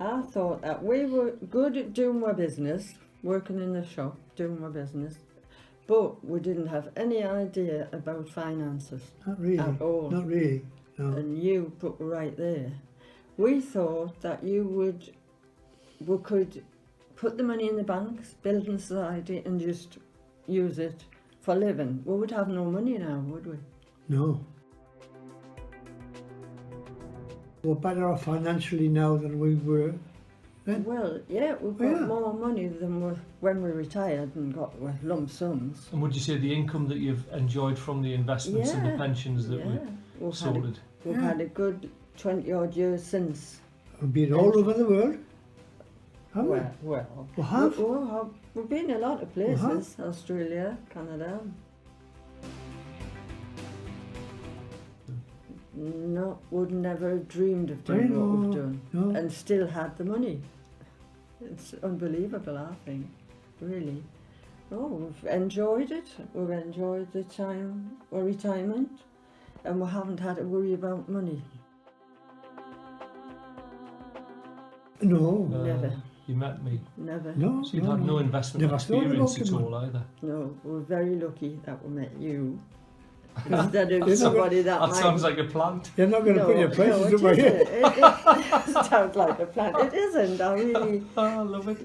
I thought that we were good at doing our business, working in the shop, doing our business, but we didn't have any idea about finances. Not really. At all. Not really. No. And you put right there. We thought that we could put the money in the banks, building society, and just use it for living. We would have no money now, would we? No. We're better off financially now than we were then. Well, yeah, we've got more money than when we retired and got lump sums. And would you say the income that you've enjoyed from the investments and the pensions that we sorted? We've had a good 20 odd years since. We've been all over the world. Haven't we? Well, We have. We've been a lot of places, Australia, Canada. No, would never have dreamed of doing what we've done, and still had the money. It's unbelievable, I think, really. Oh, we've enjoyed it. We've enjoyed the time, our retirement, and we haven't had to worry about money. No. Never. You met me. Never. No. So you've had no investment experience at all either. No, we're very lucky that we met you. Instead of somebody that sounds like a plant. You're not going to put your prices no, up here. It sounds like a plant. It isn't. I really. I love it.